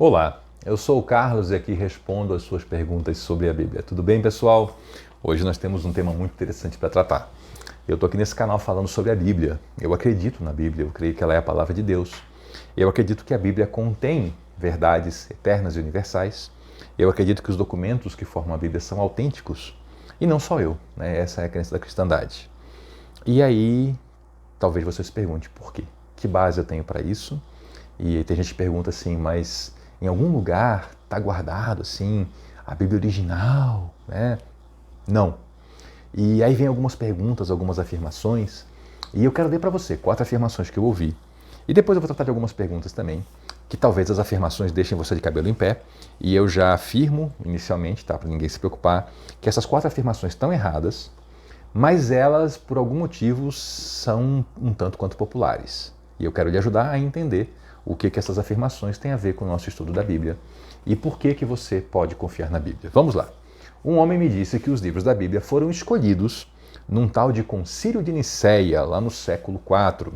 Olá, eu sou o Carlos e aqui respondo as suas perguntas sobre a Bíblia. Tudo bem, pessoal? Hoje nós temos um tema muito interessante para tratar. Eu estou aqui nesse canal falando sobre a Bíblia. Eu acredito na Bíblia, eu creio que ela é a palavra de Deus. Eu acredito que a Bíblia contém verdades eternas e universais. Eu acredito que os documentos que formam a Bíblia são autênticos. E não só eu, né? Essa é a crença da cristandade. E aí, talvez você se pergunte por quê? Que base eu tenho para isso? E tem gente que pergunta assim, mas em algum lugar está guardado assim a Bíblia original, né? Não. E aí vem algumas perguntas, algumas afirmações, e eu quero ler para você 4 afirmações que eu ouvi. E depois eu vou tratar de algumas perguntas também, que talvez as afirmações deixem você de cabelo em pé, e eu já afirmo inicialmente, tá, para ninguém se preocupar, que essas 4 afirmações estão erradas, mas elas, por algum motivo, são um tanto quanto populares. E eu quero lhe ajudar a entender o que essas afirmações têm a ver com o nosso estudo da Bíblia e por que você pode confiar na Bíblia. Vamos lá. Um homem me disse que os livros da Bíblia foram escolhidos num tal de Concílio de Nicéia, lá no século IV.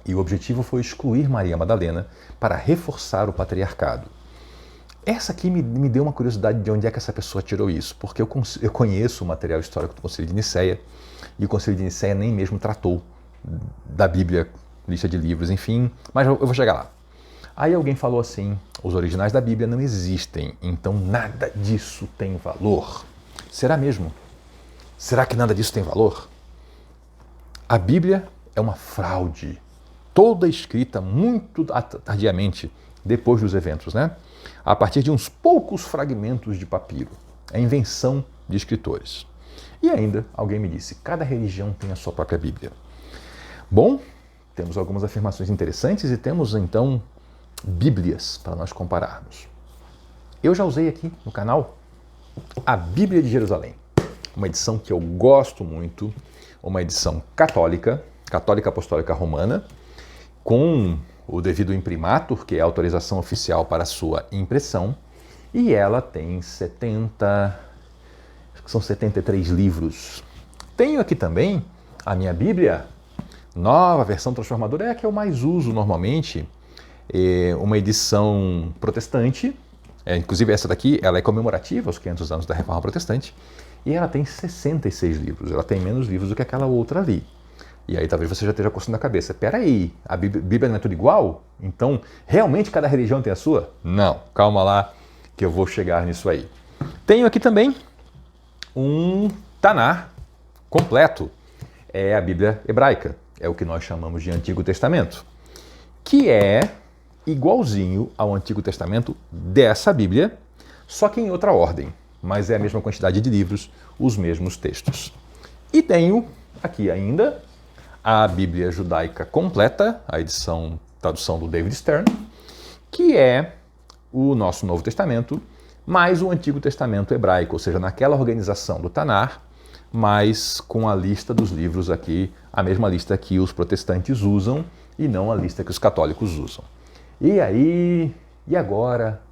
E o objetivo foi excluir Maria Madalena para reforçar o patriarcado. Essa aqui me deu uma curiosidade de onde é que essa pessoa tirou isso, porque eu conheço o material histórico do Concílio de Nicéia, e o Concílio de Nicéia nem mesmo tratou da Bíblia, lista de livros, enfim, mas eu vou chegar lá. Aí alguém falou assim, os originais da Bíblia não existem, então nada disso tem valor. Será mesmo? Será que nada disso tem valor? A Bíblia é uma fraude, toda escrita muito tardiamente, depois dos eventos, né? A partir de uns poucos fragmentos de papiro. É invenção de escritores. E ainda, alguém me disse, cada religião tem a sua própria Bíblia. Bom, temos algumas afirmações interessantes e temos, então, Bíblias para nós compararmos. Eu já usei aqui no canal a Bíblia de Jerusalém, uma edição que eu gosto muito, uma edição católica apostólica romana, com o devido imprimatur, que é a autorização oficial para a sua impressão, e ela tem 73 livros. Tenho aqui também a minha Bíblia nova, versão transformadora, é a que eu mais uso normalmente, uma edição protestante, inclusive essa daqui ela é comemorativa aos 500 anos da Reforma Protestante, e ela tem 66 livros, ela tem menos livros do que aquela outra ali. E aí talvez você já esteja coçando a cabeça, peraí, a Bíblia não é tudo igual? Então, realmente cada religião tem a sua? Não, calma lá que eu vou chegar nisso aí. Tenho aqui também um Tanar completo, é a Bíblia hebraica. É o que nós chamamos de Antigo Testamento, que é igualzinho ao Antigo Testamento dessa Bíblia, só que em outra ordem, mas é a mesma quantidade de livros, os mesmos textos. E tenho aqui ainda a Bíblia Judaica completa, a tradução do David Stern, que é o nosso Novo Testamento, mais o Antigo Testamento hebraico, ou seja, naquela organização do Tanar, mas com a lista dos livros aqui, a mesma lista que os protestantes usam e não a lista que os católicos usam. E aí, e agora?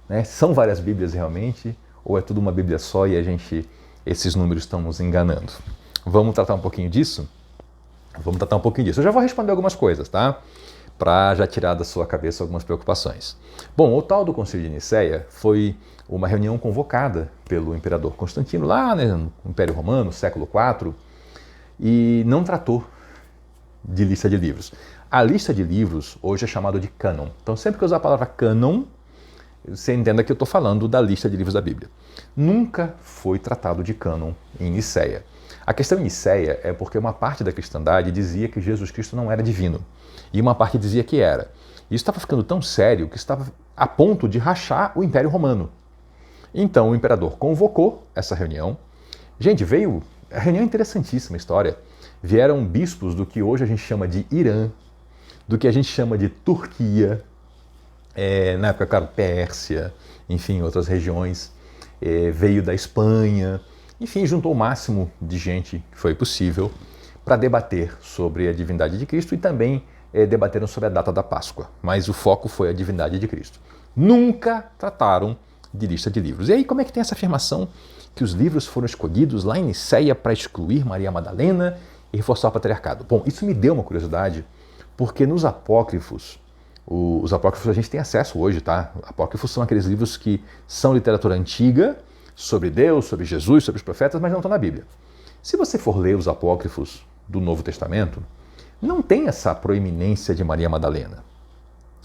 Né? São várias Bíblias realmente? Ou é tudo uma Bíblia só e esses números estão nos enganando? Vamos tratar um pouquinho disso? Vamos tratar um pouquinho disso. Eu já vou responder algumas coisas, tá? Para já tirar da sua cabeça algumas preocupações. Bom, o tal do Concílio de Nicéia foi uma reunião convocada pelo imperador Constantino, lá no Império Romano, século IV, e não tratou de lista de livros. A lista de livros hoje é chamada de cânon. Então, sempre que eu usar a palavra cânon, você entenda que eu estou falando da lista de livros da Bíblia. Nunca foi tratado de cânon em Nicéia. A questão em Nicéia é porque uma parte da cristandade dizia que Jesus Cristo não era divino, e uma parte dizia que era. Isso estava ficando tão sério que estava a ponto de rachar o Império Romano. Então o imperador convocou essa reunião. Gente, a reunião é interessantíssima a história. Vieram bispos do que hoje a gente chama de Irã, do que a gente chama de Turquia, na época, claro, Pérsia, enfim, outras regiões, veio da Espanha, enfim, juntou o máximo de gente que foi possível para debater sobre a divindade de Cristo e também debateram sobre a data da Páscoa, mas o foco foi a divindade de Cristo. Nunca trataram de lista de livros. E aí, como é que tem essa afirmação que os livros foram escolhidos lá em Nicéia para excluir Maria Madalena e reforçar o patriarcado? Bom, isso me deu uma curiosidade, porque nos apócrifos Os apócrifos a gente tem acesso hoje, tá? Apócrifos são aqueles livros que são literatura antiga, sobre Deus, sobre Jesus, sobre os profetas, mas não estão na Bíblia. Se você for ler os apócrifos do Novo Testamento, não tem essa proeminência de Maria Madalena.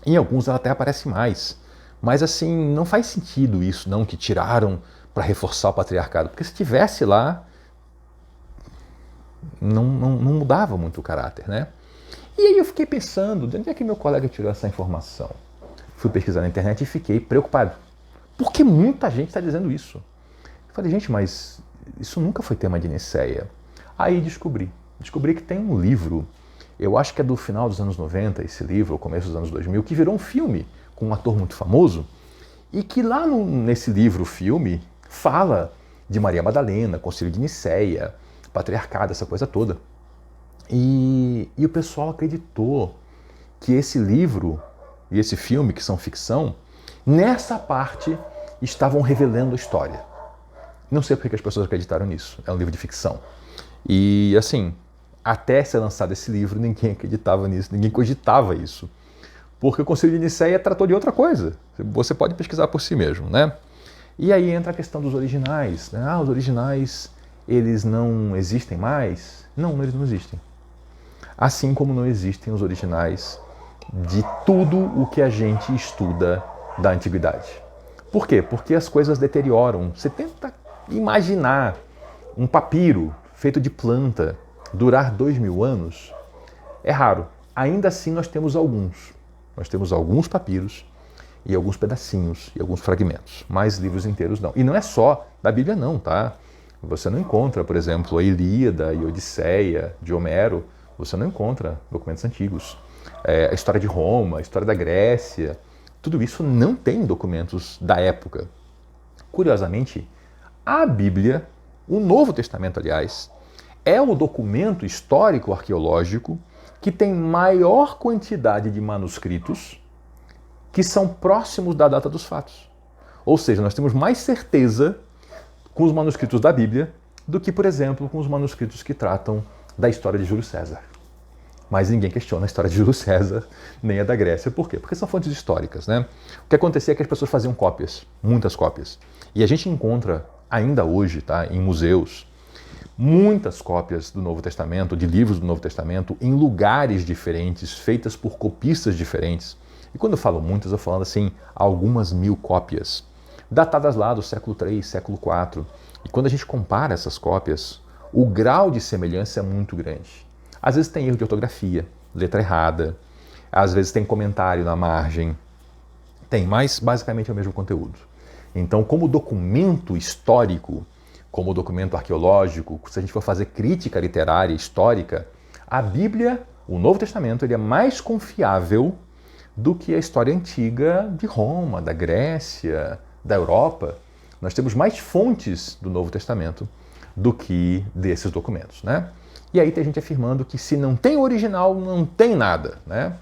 Em alguns ela até aparece mais. Mas assim, não faz sentido isso, não, que tiraram para reforçar o patriarcado. Porque se tivesse lá, não mudava muito o caráter, né? E aí eu fiquei pensando, de onde é que meu colega tirou essa informação? Fui pesquisar na internet e fiquei preocupado. Porque muita gente está dizendo isso. Eu falei, gente, mas isso nunca foi tema de Nicéia. Aí descobri que tem um livro, eu acho que é do final dos anos 90, esse livro, ou começo dos anos 2000, que virou um filme com um ator muito famoso, e que lá nesse livro-filme fala de Maria Madalena, Concílio de Nicéia, patriarcado, essa coisa toda. E o pessoal acreditou que esse livro e esse filme, que são ficção, nessa parte estavam revelando a história. Não sei por que as pessoas acreditaram nisso, é um livro de ficção. E assim, até ser lançado esse livro, ninguém acreditava nisso, ninguém cogitava isso. Porque o Concílio de Nicéia tratou de outra coisa. Você pode pesquisar por si mesmo, né? E aí entra a questão dos originais. Né? Os originais, eles não existem mais? Não, eles não existem. Assim como não existem os originais de tudo o que a gente estuda da antiguidade. Por quê? Porque as coisas deterioram. Você tenta imaginar um papiro feito de planta durar 2000 anos, é raro. Ainda assim nós temos alguns. Nós temos alguns papiros e alguns pedacinhos e alguns fragmentos, mas livros inteiros não. E não é só da Bíblia não, tá? Você não encontra, por exemplo, a Ilíada e a Odisseia de Homero, você não encontra documentos antigos. A história de Roma, a história da Grécia, tudo isso não tem documentos da época. Curiosamente, a Bíblia, o Novo Testamento, aliás, é o documento histórico arqueológico que tem maior quantidade de manuscritos que são próximos da data dos fatos. Ou seja, nós temos mais certeza com os manuscritos da Bíblia do que, por exemplo, com os manuscritos que tratam da história de Júlio César. Mas ninguém questiona a história de Júlio César, nem a da Grécia. Por quê? Porque são fontes históricas, né? O que acontecia é que as pessoas faziam cópias, muitas cópias. E a gente encontra, ainda hoje, tá, em museus, muitas cópias do Novo Testamento, de livros do Novo Testamento, em lugares diferentes, feitas por copistas diferentes. E quando eu falo muitas, eu falo falando assim, algumas 1000 cópias, datadas lá do século III, século IV. E quando a gente compara essas cópias, o grau de semelhança é muito grande. Às vezes tem erro de ortografia, letra errada, às vezes tem comentário na margem, mas basicamente é o mesmo conteúdo. Então, como documento histórico, como documento arqueológico, se a gente for fazer crítica literária, histórica, a Bíblia, o Novo Testamento, ele é mais confiável do que a história antiga de Roma, da Grécia, da Europa. Nós temos mais fontes do Novo Testamento do que desses documentos, né? E aí tem gente afirmando que se não tem o original, não tem nada, né?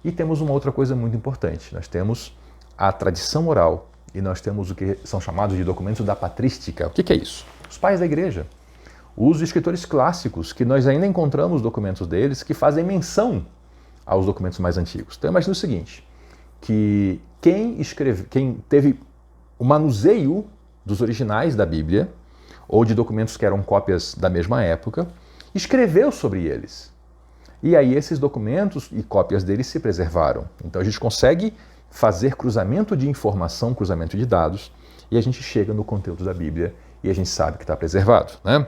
E temos uma outra coisa muito importante. Nós temos a tradição oral e nós temos o que são chamados de documentos da patrística. O que é isso? Os pais da igreja, os escritores clássicos, que nós ainda encontramos documentos deles que fazem menção aos documentos mais antigos. Então imagina o seguinte, que quem teve o manuseio dos originais da Bíblia, ou de documentos que eram cópias da mesma época, escreveu sobre eles. E aí esses documentos e cópias deles se preservaram. Então a gente consegue fazer cruzamento de informação, cruzamento de dados, e a gente chega no conteúdo da Bíblia e a gente sabe que está preservado, né?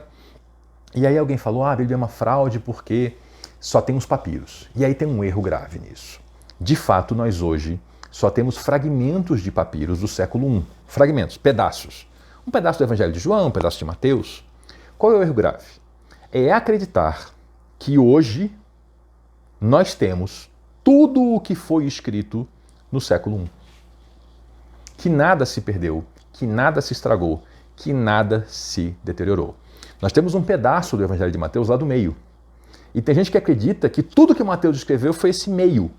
E aí alguém falou, a Bíblia é uma fraude porque só tem os papiros. E aí tem um erro grave nisso. De fato, nós hoje só temos fragmentos de papiros do século I. Fragmentos, pedaços. Um pedaço do Evangelho de João, um pedaço de Mateus. Qual é o erro grave? É acreditar que hoje nós temos tudo o que foi escrito no século I. Que nada se perdeu, que nada se estragou, que nada se deteriorou. Nós temos um pedaço do Evangelho de Mateus lá do meio. E tem gente que acredita que tudo que Mateus escreveu foi esse meio.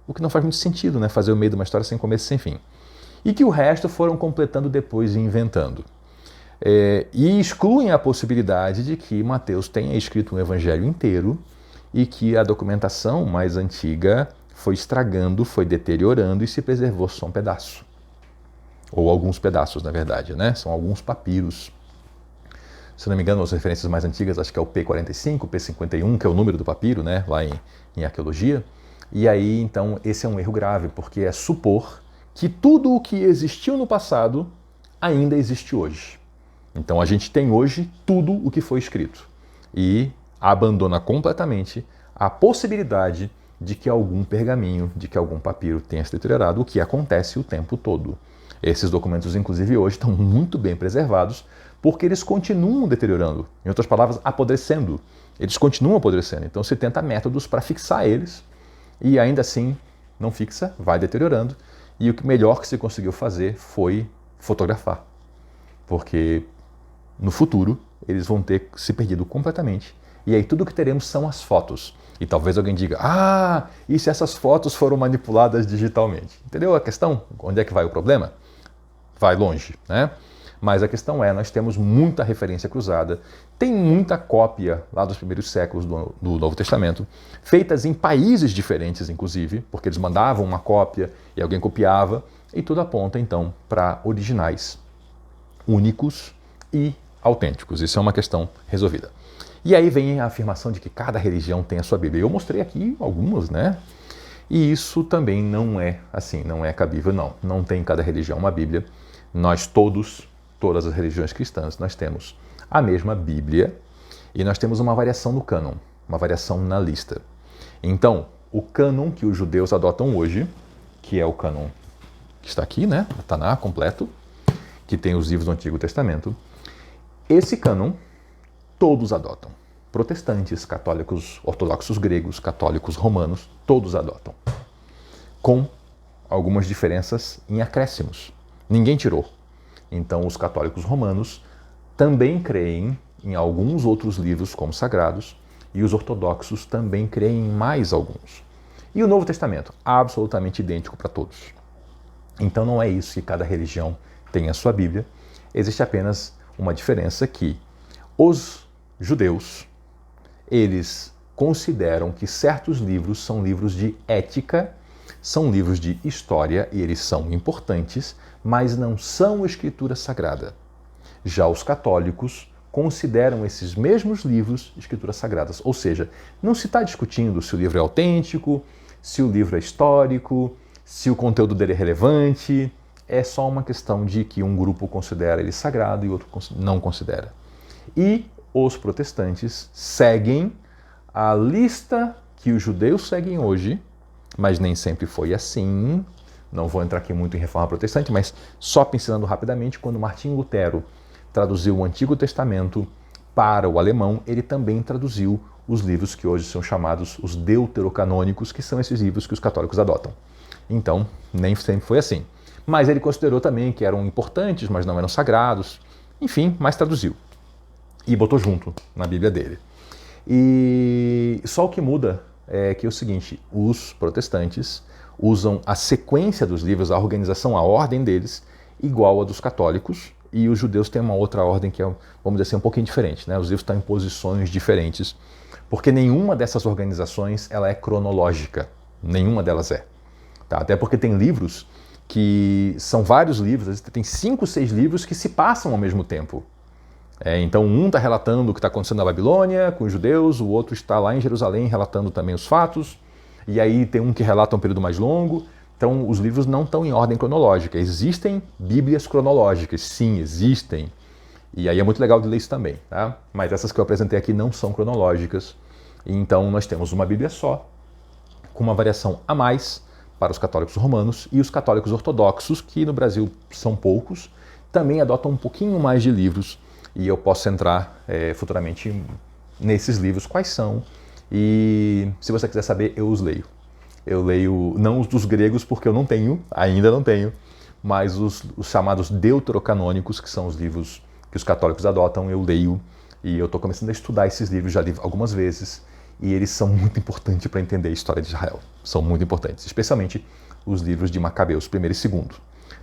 O que não faz muito sentido, né? Fazer o meio de uma história sem começo e sem fim. E que o resto foram completando depois e inventando. E excluem a possibilidade de que Mateus tenha escrito um evangelho inteiro e que a documentação mais antiga foi estragando, foi deteriorando e se preservou só um pedaço. Ou alguns pedaços, na verdade, né? São alguns papiros. Se não me engano, as referências mais antigas, acho que é o P45, P51, que é o número do papiro, né? Lá em arqueologia. E aí, então, esse é um erro grave, porque é supor que tudo o que existiu no passado ainda existe hoje. Então, a gente tem hoje tudo o que foi escrito. E abandona completamente a possibilidade de que algum pergaminho, de que algum papiro tenha se deteriorado, o que acontece o tempo todo. Esses documentos, inclusive, hoje estão muito bem preservados porque eles continuam deteriorando. Em outras palavras, apodrecendo. Eles continuam apodrecendo. Então, se tenta métodos para fixar eles e ainda assim não fixa, vai deteriorando. E o melhor que se conseguiu fazer foi fotografar. Porque no futuro eles vão ter se perdido completamente. E aí tudo que teremos são as fotos. E talvez alguém diga, e se essas fotos foram manipuladas digitalmente? Entendeu a questão? Onde é que vai o problema? Vai longe, né? Mas a questão é, nós temos muita referência cruzada, tem muita cópia lá dos primeiros séculos do Novo Testamento, feitas em países diferentes, inclusive, porque eles mandavam uma cópia e alguém copiava, e tudo aponta, então, para originais únicos e autênticos. Isso é uma questão resolvida. E aí vem a afirmação de que cada religião tem a sua Bíblia. Eu mostrei aqui algumas, né? E isso também não é assim, não é cabível, não. Não tem em cada religião uma Bíblia. Nós todas as religiões cristãs, nós temos a mesma Bíblia e nós temos uma variação no cânon, uma variação na lista. Então, o cânon que os judeus adotam hoje, que é o cânon que está aqui, né? O Taná completo, que tem os livros do Antigo Testamento, esse cânon todos adotam. Protestantes, católicos, ortodoxos gregos, católicos romanos, todos adotam. Com algumas diferenças em acréscimos. Ninguém tirou. Então, os católicos romanos também creem em alguns outros livros como sagrados e os ortodoxos também creem em mais alguns. E o Novo Testamento, absolutamente idêntico para todos. Então, não é isso que cada religião tem a sua Bíblia. Existe apenas uma diferença que os judeus, eles consideram que certos livros são livros de ética, são livros de história e eles são importantes, mas não são escritura sagrada. Já os católicos consideram esses mesmos livros escrituras sagradas, ou seja, não se está discutindo se o livro é autêntico, se o livro é histórico, se o conteúdo dele é relevante, é só uma questão de que um grupo considera ele sagrado e outro não considera. E os protestantes seguem a lista que os judeus seguem hoje, mas nem sempre foi assim. Não vou entrar aqui muito em reforma protestante, mas só pincelando rapidamente, quando Martinho Lutero traduziu o Antigo Testamento para o alemão, ele também traduziu os livros que hoje são chamados os deuterocanônicos, que são esses livros que os católicos adotam. Então, nem sempre foi assim. Mas ele considerou também que eram importantes, mas não eram sagrados. Enfim, mas traduziu. E botou junto na Bíblia dele. E só o que muda é que é o seguinte, os protestantes usam a sequência dos livros, a organização, a ordem deles, igual a dos católicos, e os judeus têm uma outra ordem que é, vamos dizer assim, um pouquinho diferente, né? Os livros estão em posições diferentes, porque nenhuma dessas organizações ela é cronológica, nenhuma delas é. Tá? Até porque tem livros que são vários livros, às vezes tem 5, 6 livros que se passam ao mesmo tempo. Então um está relatando o que está acontecendo na Babilônia com os judeus, o outro está lá em Jerusalém relatando também os fatos, e aí tem um que relata um período mais longo. Então os livros não estão em ordem cronológica. Existem bíblias cronológicas, sim, existem. E aí é muito legal de ler isso também, tá? Mas essas que eu apresentei aqui não são cronológicas. Então nós temos uma Bíblia só, com uma variação a mais para os católicos romanos, e os católicos ortodoxos, que no Brasil são poucos, também adotam um pouquinho mais de livros. E eu posso entrar futuramente nesses livros, quais são. E se você quiser saber, eu os leio. Eu leio, não os dos gregos, porque eu não tenho, ainda não tenho, mas os chamados deuterocanônicos, que são os livros que os católicos adotam, eu leio. E eu estou começando a estudar esses livros, já li algumas vezes, e eles são muito importantes para entender a história de Israel. São muito importantes, especialmente os livros de Macabeus, 1º e 2º.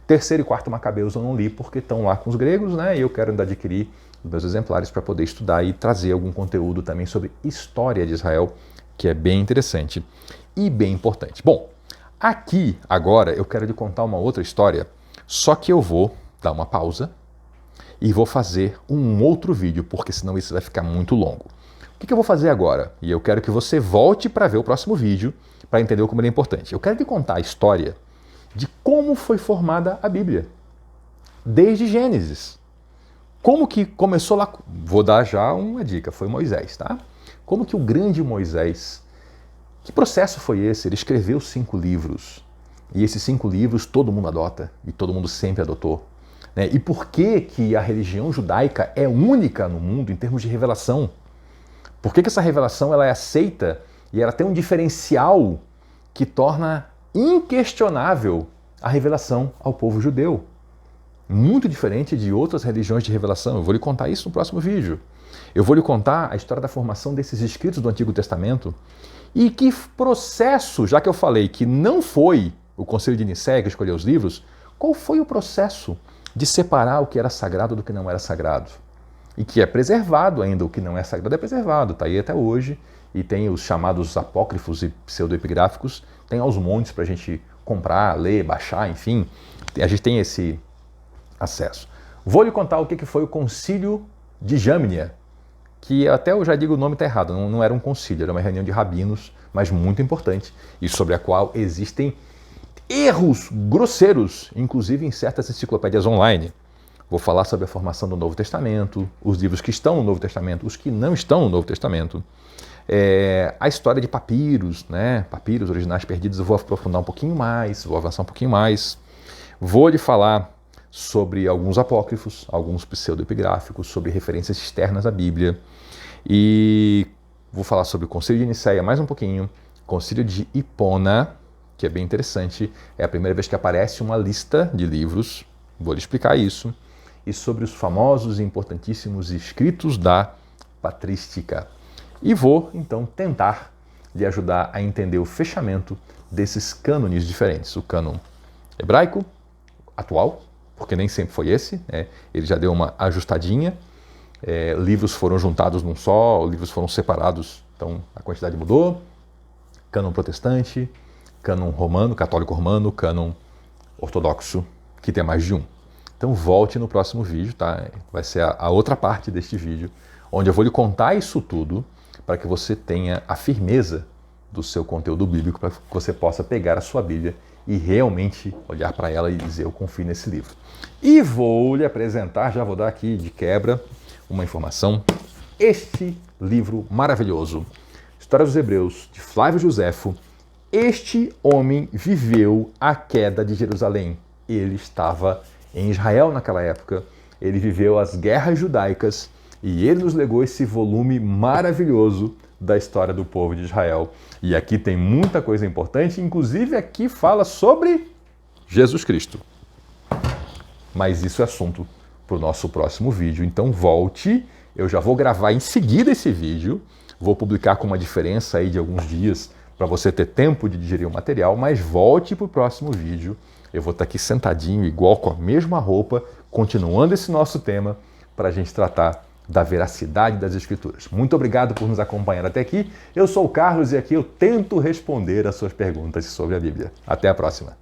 3º e 4º Macabeus eu não li porque estão lá com os gregos, né? E eu quero ainda adquirir os meus exemplares para poder estudar e trazer algum conteúdo também sobre história de Israel que é bem interessante e bem importante. Bom, aqui agora eu quero lhe contar uma outra história, só que eu vou dar uma pausa e vou fazer um outro vídeo, porque senão isso vai ficar muito longo. O que eu vou fazer agora? E eu quero que você volte para ver o próximo vídeo, para entender como ele é importante. Eu quero lhe contar a história de como foi formada a Bíblia, desde Gênesis. Como que começou lá? Vou dar já uma dica, foi Moisés, tá? Como que o grande Moisés, que processo foi esse? Ele escreveu 5 livros, e esses 5 livros todo mundo adota, e todo mundo sempre adotou. Né? E por que a religião judaica é única no mundo em termos de revelação? Por que essa revelação ela é aceita e ela tem um diferencial que torna inquestionável a revelação ao povo judeu? Muito diferente de outras religiões de revelação. Eu vou lhe contar isso no próximo vídeo. Eu vou lhe contar a história da formação desses escritos do Antigo Testamento e que processo, já que eu falei que não foi o Concílio de Nicéia que escolheu os livros, qual foi o processo de separar o que era sagrado do que não era sagrado? E que é preservado ainda, o que não é sagrado é preservado, está aí até hoje, e tem os chamados apócrifos e pseudoepigráficos, tem aos montes para a gente comprar, ler, baixar, enfim, a gente tem esse acesso. Vou lhe contar o que foi o Concílio de Jamnia, que até eu já digo o nome está errado, não era um concílio, era uma reunião de rabinos, mas muito importante, e sobre a qual existem erros grosseiros, inclusive em certas enciclopédias online. Vou falar sobre a formação do Novo Testamento, os livros que estão no Novo Testamento, os que não estão no Novo Testamento, a história de papiros, né? Papiros originais perdidos, eu vou aprofundar um pouquinho mais, vou avançar um pouquinho mais. Vou lhe falar sobre alguns apócrifos, alguns pseudoepigráficos, sobre referências externas à Bíblia. E vou falar sobre o Concílio de Nicéia mais um pouquinho, Concílio de Hipona, que é bem interessante, é a primeira vez que aparece uma lista de livros, vou lhe explicar isso, e sobre os famosos e importantíssimos escritos da patrística. E vou, então, tentar lhe ajudar a entender o fechamento desses cânones diferentes. O cânon hebraico, atual, porque nem sempre foi esse, né? Ele já deu uma ajustadinha, livros foram juntados num só, livros foram separados, então a quantidade mudou. Cânon protestante, cânon romano, católico romano, cânon ortodoxo, que tem mais de um. Então volte no próximo vídeo, tá? Vai ser a outra parte deste vídeo, onde eu vou lhe contar isso tudo para que você tenha a firmeza do seu conteúdo bíblico, para que você possa pegar a sua Bíblia e realmente olhar para ela e dizer, eu confio nesse livro. E vou lhe apresentar, já vou dar aqui de quebra uma informação, este livro maravilhoso, História dos Hebreus, de Flávio Josefo. Este homem viveu a queda de Jerusalém. Ele estava em Israel naquela época, ele viveu as guerras judaicas e ele nos legou esse volume maravilhoso da história do povo de Israel. E aqui tem muita coisa importante, inclusive aqui fala sobre Jesus Cristo. Mas isso é assunto para o nosso próximo vídeo, então volte, eu já vou gravar em seguida esse vídeo, vou publicar com uma diferença aí de alguns dias para você ter tempo de digerir o material, mas volte para o próximo vídeo. Eu vou estar aqui sentadinho, igual com a mesma roupa, continuando esse nosso tema, para a gente tratar da veracidade das Escrituras. Muito obrigado por nos acompanhar até aqui. Eu sou o Carlos e aqui eu tento responder as suas perguntas sobre a Bíblia. Até a próxima.